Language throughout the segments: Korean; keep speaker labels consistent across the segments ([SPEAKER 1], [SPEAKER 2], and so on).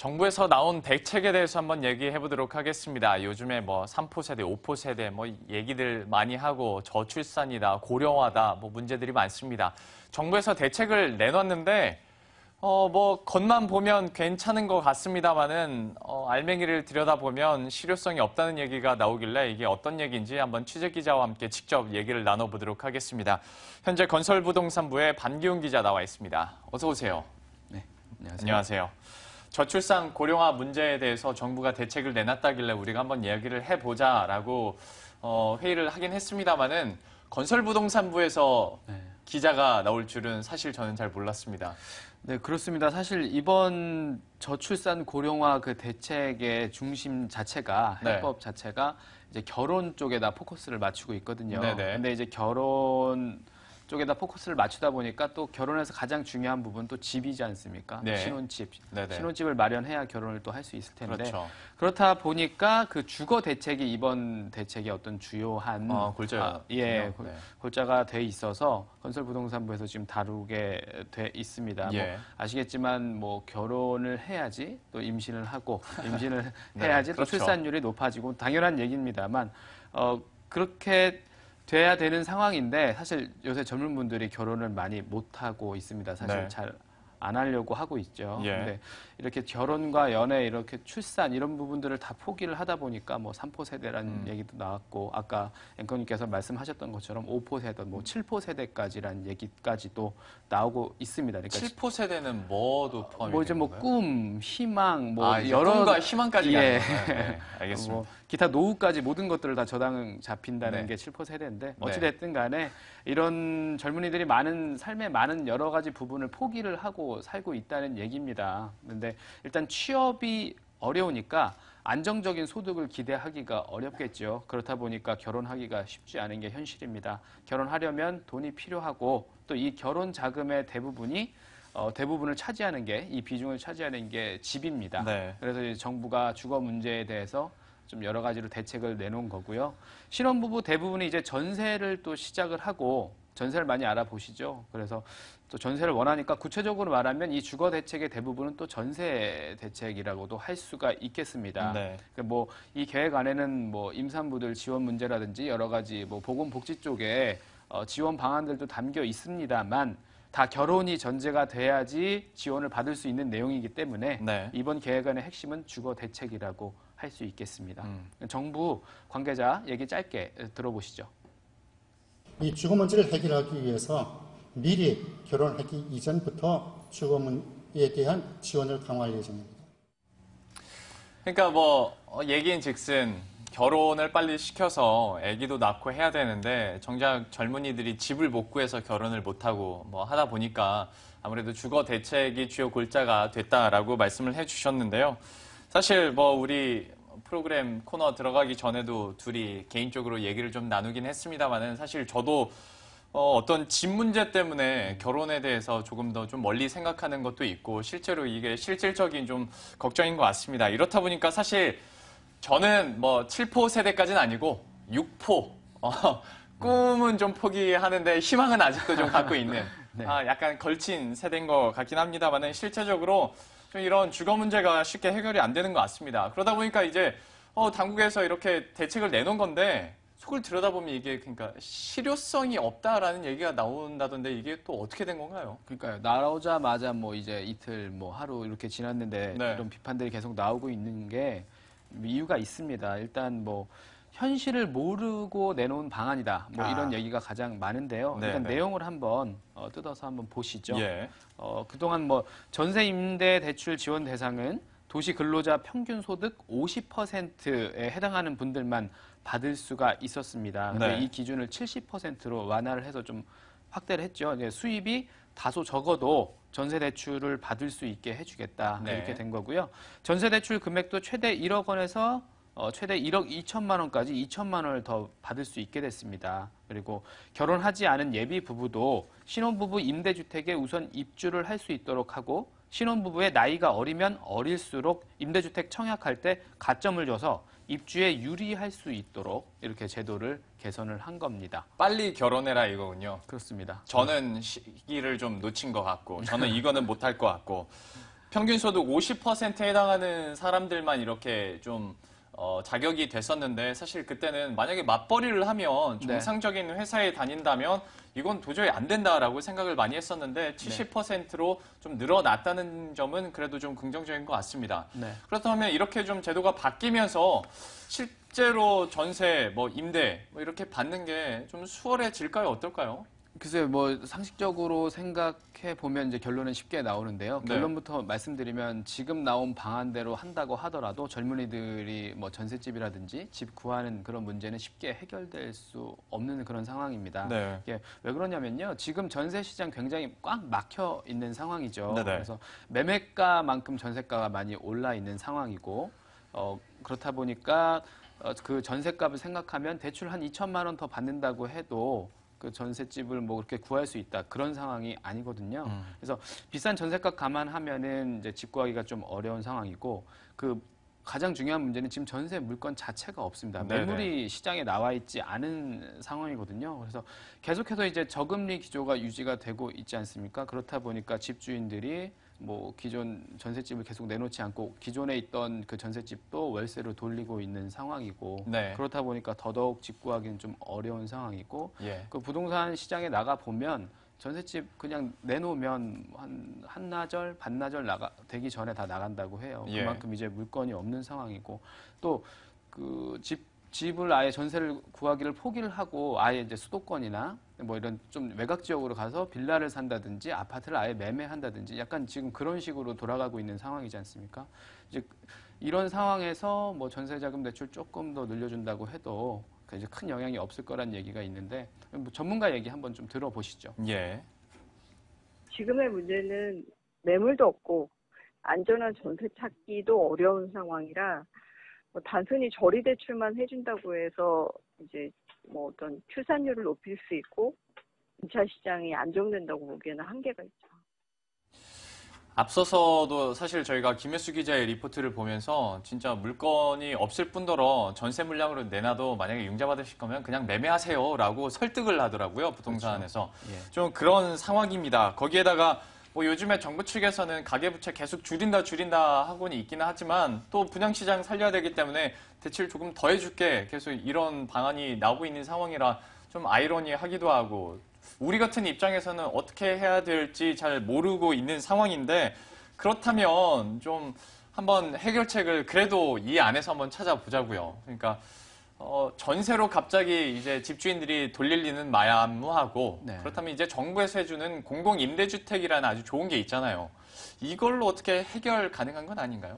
[SPEAKER 1] 정부에서 나온 대책에 대해서 한번 얘기해 보도록 하겠습니다. 요즘에 뭐 3포 세대, 5포 세대 뭐 얘기들 많이 하고 저출산이다, 고령화다 뭐 문제들이 많습니다. 정부에서 대책을 내놨는데 뭐 겉만 보면 괜찮은 것 같습니다만은 알맹이를 들여다보면 실효성이 없다는 얘기가 나오길래 이게 어떤 얘기인지 한번 취재 기자와 함께 직접 얘기를 나눠보도록 하겠습니다. 현재 건설부동산부의 반기훈 기자 나와 있습니다. 어서 오세요.
[SPEAKER 2] 네, 안녕하세요.
[SPEAKER 1] 안녕하세요. 저출산 고령화 문제에 대해서 정부가 대책을 내놨다길래 우리가 한번 이야기를 해보자라고 회의를 하긴 했습니다만은 건설부동산부에서 기자가 나올 줄은 사실 저는 잘 몰랐습니다.
[SPEAKER 2] 네, 그렇습니다. 사실 이번 저출산 고령화 그 대책의 중심 자체가 해법 자체가 이제 결혼 쪽에다 포커스를 맞추고 있거든요. 근데 이제 결혼 쪽에다 포커스를 맞추다 보니까 또 결혼에서 가장 중요한 부분 또 집이지 않습니까? 신혼집. 신혼집을 마련해야 결혼을 또 할 수 있을 텐데.
[SPEAKER 1] 그렇죠.
[SPEAKER 2] 그렇다 보니까 그 주거 대책이 이번 대책의 어떤 주요한 골자가 돼 있어서 건설부동산부에서 지금 다루게 돼 있습니다. 뭐 아시겠지만 뭐 결혼을 해야지 또 임신을 하고 임신을 해야지 또 출산율이 높아지고 당연한 얘기입니다만 그렇게 돼야 되는 상황인데 사실 요새 젊은 분들이 결혼을 많이 못하고 있습니다. 사실 잘 안 하려고 하고 있죠. 근데 이렇게 결혼과 연애, 이렇게 출산 이런 부분들을 다 포기를 하다 보니까 뭐 3포 세대라는 얘기도 나왔고 아까 앵커님께서 말씀하셨던 것처럼 5포 세대, 뭐 7포 세대까지라는 얘기까지도 나오고 있습니다. 그러니까
[SPEAKER 1] 7포 세대는 뭐도 포함이
[SPEAKER 2] 뭐 이제 뭐 꿈, 희망, 뭐
[SPEAKER 1] 여러 꿈과 희망까지 가는
[SPEAKER 2] 거예요.
[SPEAKER 1] 알겠습니다.
[SPEAKER 2] 뭐 기타 노후까지 모든 것들을 다 저당 잡힌다는 게 7포 세대인데 어찌 됐든 간에 이런 젊은이들이 많은 삶의 많은 여러 가지 부분을 포기를 하고 살고 있다는 얘기입니다. 그런데 일단 취업이 어려우니까 안정적인 소득을 기대하기가 어렵겠죠. 그렇다 보니까 결혼하기가 쉽지 않은 게 현실입니다. 결혼하려면 돈이 필요하고 또 이 결혼 자금의 대부분을 차지하는 게, 이 비중을 차지하는 게 집입니다. 그래서 이제 정부가 주거 문제에 대해서 좀 여러 가지로 대책을 내놓은 거고요. 신혼부부 대부분이 이제 전세를 또 시작을 하고 전세를 많이 알아보시죠. 그래서 또 전세를 원하니까 구체적으로 말하면 이 주거 대책의 대부분은 또 전세 대책이라고도 할 수가 있겠습니다. 뭐 이 계획 안에는 뭐 임산부들 지원 문제라든지 여러 가지 뭐 보건복지 쪽에 지원 방안들도 담겨 있습니다만 다 결혼이 전제가 돼야지 지원을 받을 수 있는 내용이기 때문에 이번 계획안의 핵심은 주거 대책이라고 할 수 있겠습니다. 정부 관계자 얘기 짧게 들어보시죠.
[SPEAKER 3] 이 주거 문제를 해결하기 위해서 미리 결혼하기 이전부터 주거 문제에 대한 지원을 강화할 예정입니다.
[SPEAKER 1] 그러니까 뭐 얘기인즉슨 결혼을 빨리 시켜서 아기도 낳고 해야 되는데 정작 젊은이들이 집을 못 구해서 결혼을 못하고 뭐 하다 보니까 아무래도 주거 대책이 주요 골자가 됐다라고 말씀을 해주셨는데요. 사실 뭐 우리 프로그램 코너 들어가기 전에도 둘이 개인적으로 얘기를 좀 나누긴 했습니다만은 사실 저도 어떤 집 문제 때문에 결혼에 대해서 조금 더 좀 멀리 생각하는 것도 있고 실제로 이게 실질적인 좀 걱정인 것 같습니다. 이렇다 보니까 사실 저는 뭐 7포 세대까지는 아니고 6포 꿈은 좀 포기하는데 희망은 아직도 좀 갖고 있는 약간 걸친 세대인 것 같긴 합니다만은 실제적으로 좀 이런 주거 문제가 쉽게 해결이 안 되는 것 같습니다. 그러다 보니까 이제 당국에서 이렇게 대책을 내놓은 건데 속을 들여다보면 이게 그러니까 실효성이 없다라는 얘기가 나온다던데 이게 또 어떻게 된 건가요?
[SPEAKER 2] 그러니까요. 나오자마자 뭐 이제 이틀 뭐 하루 이렇게 지났는데 이런 비판들이 계속 나오고 있는 게 이유가 있습니다. 일단 뭐 현실을 모르고 내놓은 방안이다. 뭐 이런 얘기가 가장 많은데요. 일단 내용을 한번 뜯어서 한번 보시죠. 그동안 뭐 전세 임대 대출 지원 대상은 도시 근로자 평균 소득 50%에 해당하는 분들만 받을 수가 있었습니다. 근데 이 기준을 70%로 완화를 해서 좀 확대를 했죠. 이제 수입이 다소 적어도 전세 대출을 받을 수 있게 해주겠다. 이렇게 된 거고요. 전세 대출 금액도 최대 1억 원에서 최대 1억 2천만 원까지 2천만 원을 더 받을 수 있게 됐습니다. 그리고 결혼하지 않은 예비 부부도 신혼부부 임대주택에 우선 입주를 할 수 있도록 하고 신혼부부의 나이가 어리면 어릴수록 임대주택 청약할 때 가점을 줘서 입주에 유리할 수 있도록 이렇게 제도를 개선을 한 겁니다.
[SPEAKER 1] 빨리 결혼해라 이거군요.
[SPEAKER 2] 그렇습니다.
[SPEAKER 1] 저는 시기를 좀 놓친 것 같고 저는 이거는 못할 것 같고 평균 소득 50%에 해당하는 사람들만 이렇게 좀 자격이 됐었는데 사실 그때는 만약에 맞벌이를 하면
[SPEAKER 2] 네.
[SPEAKER 1] 정상적인 회사에 다닌다면 이건 도저히 안 된다라고 생각을 많이 했었는데 70%로 좀 늘어났다는 점은 그래도 좀 긍정적인 것 같습니다.
[SPEAKER 2] 네.
[SPEAKER 1] 그렇다면 이렇게 좀 제도가 바뀌면서 실제로 전세, 뭐 임대 뭐 이렇게 받는 게 좀 수월해질까요? 어떨까요?
[SPEAKER 2] 글쎄요, 뭐 상식적으로 생각해 보면 이제 결론은 쉽게 나오는데요.
[SPEAKER 1] 네.
[SPEAKER 2] 결론부터 말씀드리면 지금 나온 방안대로 한다고 하더라도 젊은이들이 뭐 전셋집이라든지 집 구하는 그런 문제는 쉽게 해결될 수 없는 그런 상황입니다.
[SPEAKER 1] 네.
[SPEAKER 2] 이게 왜 그러냐면요, 지금 전세 시장 굉장히 꽉 막혀 있는 상황이죠.
[SPEAKER 1] 네네.
[SPEAKER 2] 그래서 매매가만큼 전세가가 많이 올라 있는 상황이고, 그렇다 보니까 그 전세값을 생각하면 대출 한 2천만 원 더 받는다고 해도 그 전셋집을 뭐 그렇게 구할 수 있다 그런 상황이 아니거든요. 그래서 비싼 전셋값 감안하면은 이제 집 구하기가 좀 어려운 상황이고 그 가장 중요한 문제는 지금 전세 물건 자체가 없습니다.
[SPEAKER 1] 네네.
[SPEAKER 2] 매물이 시장에 나와 있지 않은 상황이거든요. 그래서 계속해서 이제 저금리 기조가 유지가 되고 있지 않습니까? 그렇다 보니까 집주인들이 뭐 기존 전셋집을 계속 내놓지 않고 기존에 있던 그 전셋집도 월세로 돌리고 있는 상황이고
[SPEAKER 1] 네.
[SPEAKER 2] 그렇다 보니까 더더욱 집 구하기는 좀 어려운 상황이고
[SPEAKER 1] 예.
[SPEAKER 2] 그 부동산 시장에 나가 보면 전셋집 그냥 내놓으면 한 한나절 반나절 되기 전에 다 나간다고 해요.
[SPEAKER 1] 예.
[SPEAKER 2] 그만큼 이제 물건이 없는 상황이고 또 그 집을 아예 전세를 구하기를 포기를 하고 아예 이제 수도권이나 뭐 이런 좀 외곽 지역으로 가서 빌라를 산다든지 아파트를 아예 매매한다든지 약간 지금 그런 식으로 돌아가고 있는 상황이지 않습니까? 이제 이런 상황에서 뭐 전세자금 대출 조금 더 늘려준다고 해도 이제 큰 영향이 없을 거란 얘기가 있는데 뭐 전문가 얘기 한번 좀 들어보시죠.
[SPEAKER 1] 예.
[SPEAKER 4] 지금의 문제는 매물도 없고 안전한 전세 찾기도 어려운 상황이라 뭐 단순히 저리 대출만 해준다고 해서 이제 뭐 어떤 출산율을 높일 수 있고 2차 시장이 안정된다고 보기에는 한계가 있죠.
[SPEAKER 1] 앞서서도 사실 저희가 김혜수 기자의 리포트를 보면서 진짜 물건이 없을 뿐더러 전세 물량으로 내놔도 만약에 융자받으실 거면 그냥 매매하세요라고 설득을 하더라고요, 부동산에서.
[SPEAKER 2] 그렇죠. 예.
[SPEAKER 1] 좀 그런 상황입니다. 거기에다가 뭐 요즘에 정부 측에서는 가계부채 계속 줄인다 하고는 있기는 하지만 또 분양시장 살려야 되기 때문에 대출 조금 더 해줄게 계속 이런 방안이 나오고 있는 상황이라 좀 아이러니하기도 하고 우리 같은 입장에서는 어떻게 해야 될지 잘 모르고 있는 상황인데 그렇다면 좀 한번 해결책을 그래도 이 안에서 한번 찾아보자고요. 그러니까 전세로 갑자기 이제 집주인들이 돌릴 리는 만무하고
[SPEAKER 2] 네.
[SPEAKER 1] 그렇다면 이제 정부에서 해주는 공공임대주택이라는 아주 좋은 게 있잖아요. 이걸로 어떻게 해결 가능한 건 아닌가요?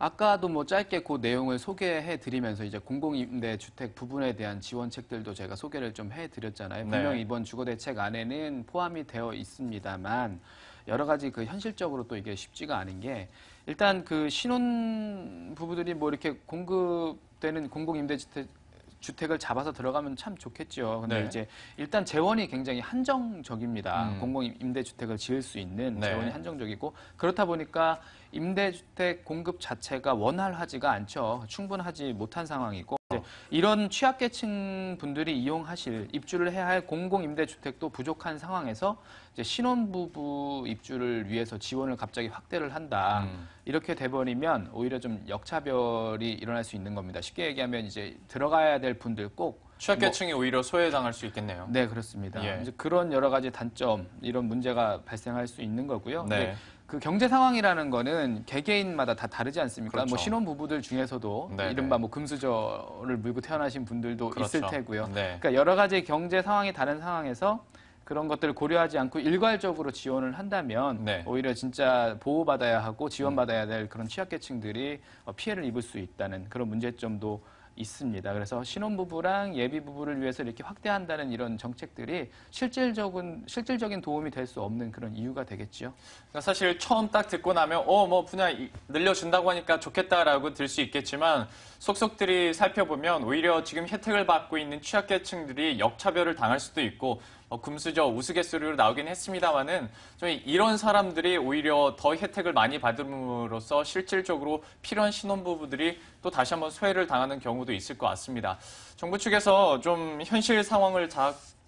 [SPEAKER 2] 아까도 뭐 짧게 그 내용을 소개해 드리면서 이제 공공임대주택 부분에 대한 지원책들도 제가 소개를 좀 해 드렸잖아요.
[SPEAKER 1] 네.
[SPEAKER 2] 분명히 이번 주거대책 안에는 포함이 되어 있습니다만 여러 가지 그 현실적으로 또 이게 쉽지가 않은 게 일단 그 신혼 부부들이 뭐 이렇게 공급되는 공공임대주택을 잡아서 들어가면 참 좋겠죠. 근데
[SPEAKER 1] 네.
[SPEAKER 2] 이제 일단 재원이 굉장히 한정적입니다.
[SPEAKER 1] 음.
[SPEAKER 2] 공공임대주택을 지을 수 있는
[SPEAKER 1] 네.
[SPEAKER 2] 재원이 한정적이고 그렇다 보니까 임대주택 공급 자체가 원활하지가 않죠. 충분하지 못한 상황이고 이제 이런 취약계층 분들이 이용하실 입주를 해야 할 공공임대주택도 부족한 상황에서 이제 신혼부부 입주를 위해서 지원을 갑자기 확대를 한다. 이렇게 돼버리면 오히려 좀 역차별이 일어날 수 있는 겁니다. 쉽게 얘기하면 이제 들어가야 될 분들 꼭
[SPEAKER 1] 취약계층이 오히려 소외당할 수 있겠네요.
[SPEAKER 2] 네, 그렇습니다.
[SPEAKER 1] 예.
[SPEAKER 2] 이제 그런 여러 가지 단점, 이런 문제가 발생할 수 있는 거고요.
[SPEAKER 1] 네.
[SPEAKER 2] 근데 그 경제 상황이라는 거는 개개인마다 다 다르지 않습니까?
[SPEAKER 1] 그렇죠.
[SPEAKER 2] 뭐 신혼부부들 중에서도
[SPEAKER 1] 네,
[SPEAKER 2] 이른바 뭐 금수저를 물고 태어나신 분들도
[SPEAKER 1] 그렇죠.
[SPEAKER 2] 있을 테고요.
[SPEAKER 1] 네.
[SPEAKER 2] 그러니까 여러 가지 경제 상황이 다른 상황에서 그런 것들을 고려하지 않고 일괄적으로 지원을 한다면
[SPEAKER 1] 네.
[SPEAKER 2] 오히려 진짜 보호받아야 하고 지원받아야 될 그런 취약계층들이 피해를 입을 수 있다는 그런 문제점도 있습니다. 그래서 신혼부부랑 예비부부를 위해서 이렇게 확대한다는 이런 정책들이 실질적인 도움이 될 수 없는 그런 이유가 되겠죠.
[SPEAKER 1] 그러니까 사실 처음 딱 듣고 나면 뭐 분야 늘려준다고 하니까 좋겠다라고 들 수 있겠지만 속속들이 살펴보면 오히려 지금 혜택을 받고 있는 취약계층들이 역차별을 당할 수도 있고 금수저 우스갯소리로 나오긴 했습니다만은 좀 이런 사람들이 오히려 더 혜택을 많이 받음으로써 실질적으로 필요한 신혼부부들이 또 다시 한번 소외를 당하는 경우도 있을 것 같습니다. 정부 측에서 좀 현실 상황을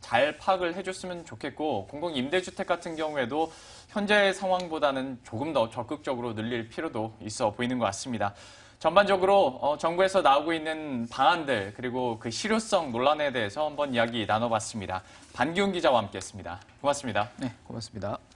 [SPEAKER 1] 잘 파악을 해줬으면 좋겠고 공공임대주택 같은 경우에도 현재 상황보다는 조금 더 적극적으로 늘릴 필요도 있어 보이는 것 같습니다. 전반적으로 정부에서 나오고 있는 방안들 그리고 그 실효성 논란에 대해서 한번 이야기 나눠봤습니다. 반기훈 기자와 함께했습니다. 고맙습니다.
[SPEAKER 5] 네, 고맙습니다.